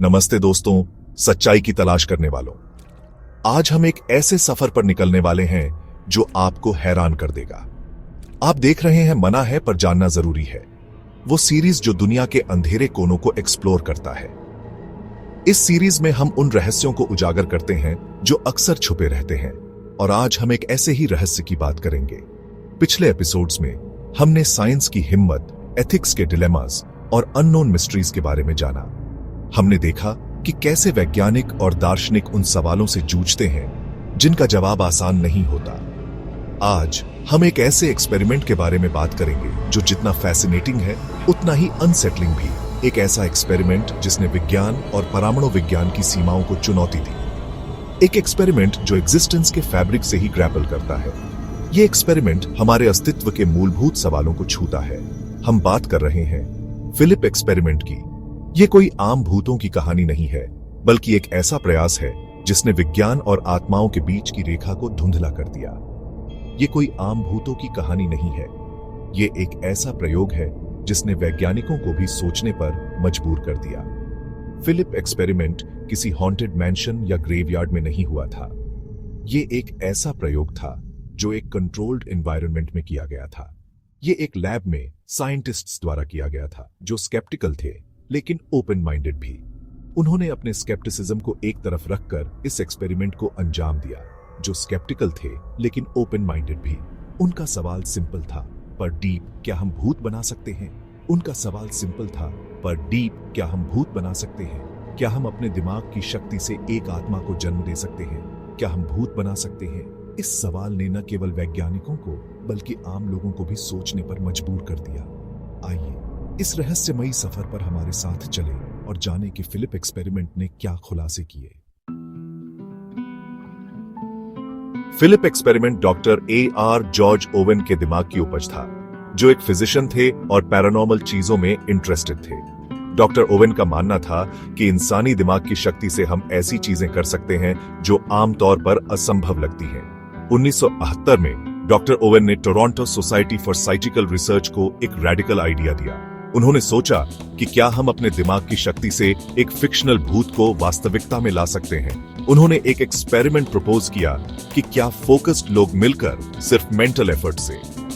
नमस्ते दोस्तों, सच्चाई की तलाश करने वालों। आज हम एक ऐसे सफर पर निकलने वाले हैं जो आपको हैरान कर देगा। आप देख रहे हैं मना है पर जानना जरूरी है, वो सीरीज जो दुनिया के अंधेरे कोनों को एक्सप्लोर करता है। इस सीरीज में हम उन रहस्यों को उजागर करते हैं जो अक्सर छुपे रहते हैं, और आज हम एक ऐसे ही रहस्य की बात करेंगे। पिछले एपिसोड्स में हमने साइंस की हिम्मत, एथिक्स के डिलेमास और अननोन मिस्ट्रीज के बारे में जाना। हमने देखा कि कैसे वैज्ञानिक और दार्शनिक उन सवालों से जूझते हैं जिनका जवाब आसान नहीं होता। आज हम एक ऐसे एक्सपेरिमेंट के बारे में बात करेंगे जो जितना फैसिनेटिंग है उतना ही अनसेटलिंग भी। एक ऐसा एक्सपेरिमेंट जिसने विज्ञान और परमाणु विज्ञान की सीमाओं को चुनौती दी। एक एक्सपेरिमेंट जो एग्जिस्टेंस के फैब्रिक से ही ग्रैपल करता है। यह एक्सपेरिमेंट हमारे अस्तित्व के मूलभूत सवालों को छूता है। हम बात कर रहे हैं फिलिप एक्सपेरिमेंट की। यह कोई आम भूतों की कहानी नहीं है, बल्कि एक ऐसा प्रयास है जिसने विज्ञान और आत्माओं के बीच की रेखा को धुंधला कर दिया। यह कोई आम भूतों की कहानी नहीं है, यह एक ऐसा प्रयोग है जिसने वैज्ञानिकों को भी सोचने पर मजबूर कर दिया। फिलिप एक्सपेरिमेंट किसी हॉन्टेड मैंशन या ग्रेवयार्ड में नहीं हुआ था। यह एक ऐसा प्रयोग था जो एक कंट्रोल्ड एनवायरनमेंट में किया गया था। यह एक लैब में साइंटिस्ट्स द्वारा किया गया था जो स्केप्टिकल थे लेकिन ओपन माइंडेड भी। उन्होंने अपने स्केप्टिसिज्म को एक तरफ रखकर इस एक्सपेरिमेंट को अंजाम दिया। जो स्केप्टिकल थे लेकिन ओपन माइंडेड भी। उनका सवाल सिंपल था पर डीप, क्या हम भूत बना सकते हैं? उनका सवाल सिंपल था पर डीप, क्या हम भूत बना सकते हैं? क्या हम अपने दिमाग की शक्ति से एक आत्मा को जन्म दे सकते हैं? क्या हम भूत बना सकते हैं? इस सवाल ने न केवल वैज्ञानिकों को बल्कि आम लोगों को भी सोचने पर मजबूर कर दिया। आइए इस रहस्यमयी सफर पर हमारे साथ चले और जाने कि फिलिप एक्सपेरिमेंट ने क्या खुलासे किए। Philip experiment doctor A.R. George Owen के दिमाग की उपज था, जो एक फिजिशियन थे और पैरानॉर्मल चीजों में इंटरेस्टेड थे। डॉक्टर ओवेन का मानना था कि इंसानी दिमाग की शक्ति से हम ऐसी चीजें कर सकते हैं जो आमतौर पर असंभव लगती हैं। 1978 में डॉक्टर ओवेन ने टोरंटो सोसाइटी फॉर साइटिकल रिसर्च को एक रेडिकल आइडिया दिया। उन्होंने सोचा कि क्या हम अपने दिमाग की शक्ति से एक फिक्शनल भूत को वास्तविकता में ला सकते हैं। उन्होंने एक एक्सपेरिमेंट प्रपोज किया कि क्या फोकस्ड लोग मिलकर सिर्फ मेंटल एफर्ट से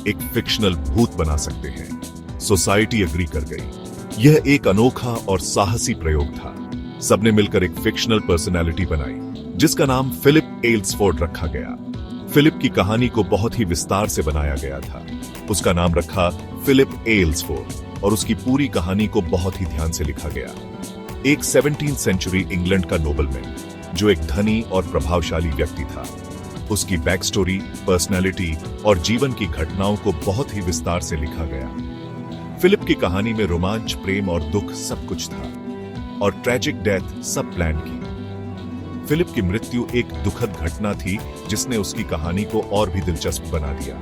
एक फिक्शनल भूत बना सकते हैं। सोसाइटी एग्री कर गई। यह एक अनोखा और साहसी प्रयोग था। सबने मिलकर एक फिक्शनल पर्सनैलिटी बनाई जिसका नाम फिलिप एल्सफोर्ड रखा गया। फिलिप की कहानी को बहुत ही विस्तार से बनाया गया था। उसका नाम रखा फिलिप एल्सफोर्ड और उसकी पूरी कहानी को बहुत ही ध्यान से लिखा गया। एक 17th सेंचुरी इंग्लैंड का नोबलमैन जो एक धनी और प्रभावशाली व्यक्ति था। उसकी बैक स्टोरी, पर्सनैलिटी और जीवन की घटनाओं को बहुत ही विस्तार से लिखा गया। फिलिप की कहानी में रोमांच, प्रेम और दुख सब कुछ था, और ट्रेजिक डेथ सब प्लान की। फिलिप की मृत्यु एक दुखद घटना थी जिसने उसकी कहानी को और भी दिलचस्प बना दिया।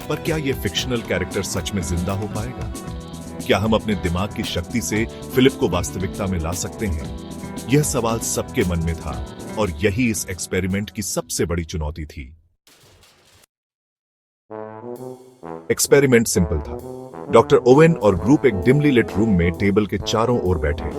पर क्या यह फिक्शनल कैरेक्टर सच में जिंदा हो पाएगा? क्या हम अपने दिमाग की शक्ति से फिलिप को वास्तविकता में ला सकते हैं? यह सवाल सबके मन में था, और यही इस एक्सपेरिमेंट की सबसे बड़ी चुनौती थी। एक्सपेरिमेंट सिंपल था। डॉक्टर ओवेन और ग्रुप एक डिमली लिट रूम में टेबल के चारों ओर बैठे।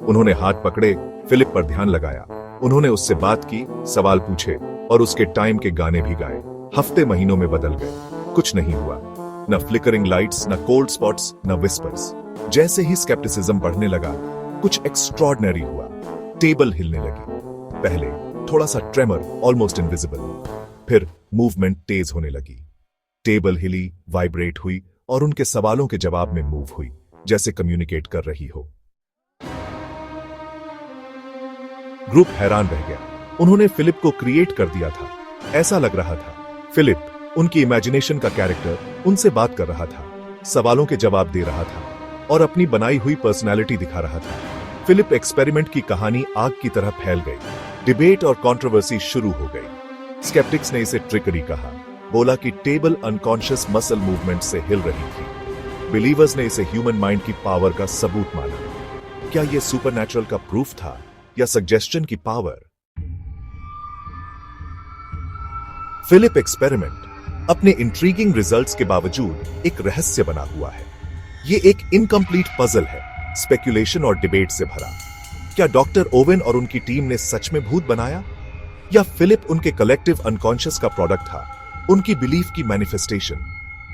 उन्होंने हाथ पकड़े, फिलिप पर ध्यान लगाया। उन्होंने उससे बात की, सवाल पूछे और उसके टाइम के गाने भी गाए। हफ्ते महीनों में बदल गए, कुछ नहीं हुआ। न फ्लिकरिंग लाइट्स, न कोल्ड स्पॉट्स, न विस्पर्स। जैसे ही स्केप्टिसिज्म बढ़ने लगा, कुछ एक्स्ट्रॉर्डिनरी हुआ। टेबल हिलने लगी। पहले थोड़ा सा ट्रेमर, ऑलमोस्ट इनविजिबल। फिर मूवमेंट तेज होने लगी। टेबल हिली, वाइब्रेट हुई और उनके सवालों के जवाब में मूव हुई, जैसे कम्युनिकेट कर रही हो। ग्रुप हैरान रह गया। उन्होंने फिलिप को क्रिएट कर दिया था। ऐसा लग रहा था फिलिप, उनकी इमेजिनेशन का कैरेक्टर, उनसे बात कर रहा था, सवालों के जवाब दे रहा था और अपनी बनाई हुई पर्सनैलिटी दिखा रहा था। फिलिप एक्सपेरिमेंट की कहानी आग की तरह फैल गई। डिबेट और कंट्रोवर्सी शुरू हो गई। स्केप्टिक्स ने इसे ट्रिकरी कहा, बोला कि टेबल अनकॉन्शियस मसल मूवमेंट से हिल रही थी। बिलीवर्स ने इसे ह्यूमन माइंड की पावर का सबूत माना। क्या यह सुपरनैचुरल का प्रूफ था या सजेशन की पावर? फिलिप एक्सपेरिमेंट अपने इंट्रीगिंग रिजल्ट्स के बावजूद एक रहस्य बना हुआ है। ये एक इनकम्प्लीट पजल है, स्पेक्यूलेशन और डिबेट से भरा। क्या डॉक्टर ओवेन और उनकी टीम ने सच में भूत बनाया, या फिलिप उनके कलेक्टिव अनकॉन्शियस का प्रोडक्ट था, उनकी बिलीफ की मैनिफेस्टेशन?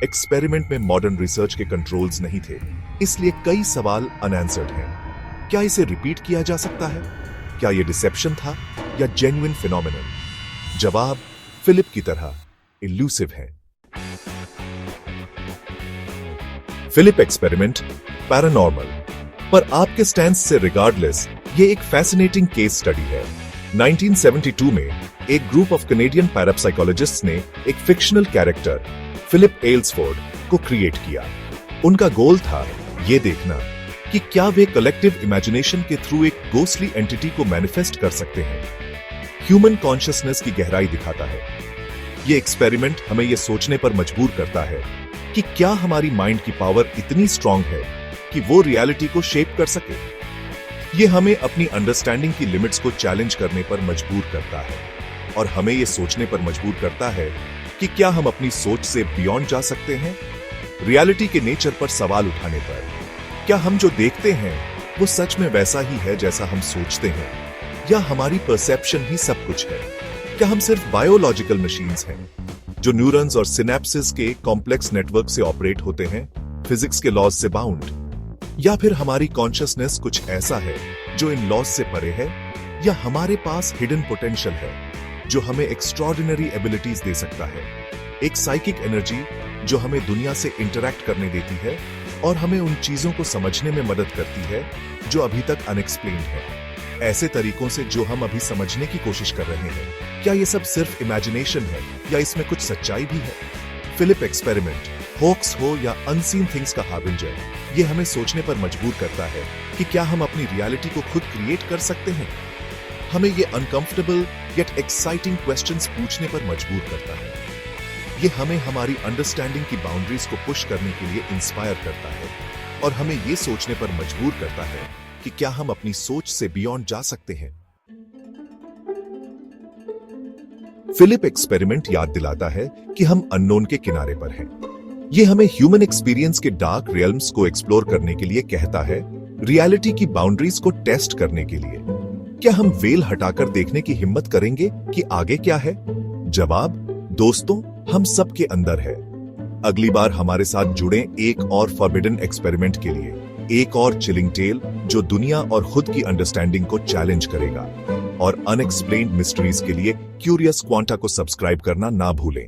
एक्सपेरिमेंट में मॉडर्न रिसर्च के कंट्रोल्स नहीं थे, इसलिए कई सवाल अनआंसर्ड हैं। क्या इसे रिपीट किया जा सकता है? क्या यह डिसेप्शन था या जेन्युइन फिनोमिनन? जवाब फिलिप की तरह इल्यूसिव है। फिलिप एक्सपेरिमेंट पैरानॉर्मल, पर आपके स्टैंस से रिगार्डलेस ये एक फैसिनेटिंग केस स्टडी है। 1972 में एक ग्रुप ऑफ कैनेडियन पैराप्साइकोलॉजिस्ट्स ने एक फिक्शनल कैरेक्टर फिलिप एल्सफोर्ड को क्रिएट किया। उनका गोल था यह देखना कि क्या वे कलेक्टिव इमेजिनेशन के थ्रू एक गोस्टली एंटिटी को मैनिफेस्ट कर सकते हैं। ह्यूमन कॉन्शियसनेस की गहराई दिखाता है। यह एक्सपेरिमेंट हमें यह सोचने पर मजबूर करता है कि क्या हमारी माइंड की पावर इतनी स्ट्रांग है कि वो रियलिटी को शेप कर सके। यह हमें अपनी अंडरस्टैंडिंग की लिमिट्स को चैलेंज करने पर मजबूर करता है, और हमें यह सोचने पर मजबूर करता है कि क्या हम अपनी सोच से बियॉन्ड जा सकते हैं। रियलिटी के नेचर पर सवाल उठाने पर, क्या हम जो देखते हैं वो सच में वैसा ही है जैसा हम सोचते हैं, या हमारी परसेप्शन ही सब कुछ है? क्या हम सिर्फ बायोलॉजिकल मशीन्स हैं जो न्यूरॉन्स और सिनेप्सिस के कॉम्प्लेक्स नेटवर्क से ऑपरेट होते हैं, फिजिक्स के लॉज से बाउंड? या फिर हमारी कॉन्शियसनेस कुछ ऐसा है जो इन लॉज से परे है, या हमारे पास हिडन पोटेंशियल है जो हमें एक्स्ट्रॉर्डिनरी एबिलिटीज दे सकता है? एक साइकिक एनर्जी जो हमें दुनिया से इंटरैक्ट करने देती है और हमें उन चीजों को समझने में मदद करती है जो अभी तक अनएक्सप्लेन्ड है, ऐसे तरीकों से जो हम अभी समझने की कोशिश कर रहे हैं। क्या ये सब सिर्फ इमेजिनेशन है या इसमें कुछ सच्चाई भी है? फिलिप एक्सपेरिमेंट होक्स हो या अनसीन थिंग्स का हार्बिंजर, ये हमें सोचने पर मजबूर करता है कि क्या हम अपनी रियलिटी को खुद क्रिएट कर सकते हैं। हमें ये अनकंफर्टेबल येट एक्साइटिंग क्वेश्चंस पूछने पर मजबूर करता है। ये हमें हमारी अंडरस्टैंडिंग की बाउंड्रीज को पुश करने के लिए इंस्पायर करता है, और हमें ये सोचने पर मजबूर करता है कि क्या हम अपनी सोच से बियॉन्ड जा सकते हैं। फिलिप एक्सपेरिमेंट याद दिलाता है कि हम अननोन के किनारे पर हैं। ये हमें ह्यूमन एक्सपीरियंस के डार्क रियल्म्स को एक्सप्लोर करने के लिए कहता है, रियलिटी की बाउंड्रीज को टेस्ट करने के लिए। क्या हम वेल हटाकर देखने की हिम्मत करेंगे कि आगे क्या है? जवाब दोस्तों, हम सबके अंदर है। अगली बार हमारे साथ जुड़े एक और फॉरबिडन एक्सपेरिमेंट के लिए, एक और चिलिंग टेल जो दुनिया और खुद की अंडरस्टैंडिंग को चैलेंज करेगा। और अनएक्सप्लेन्ड मिस्ट्रीज के लिए क्यूरियस क्वांटा को सब्सक्राइब करना ना भूलें।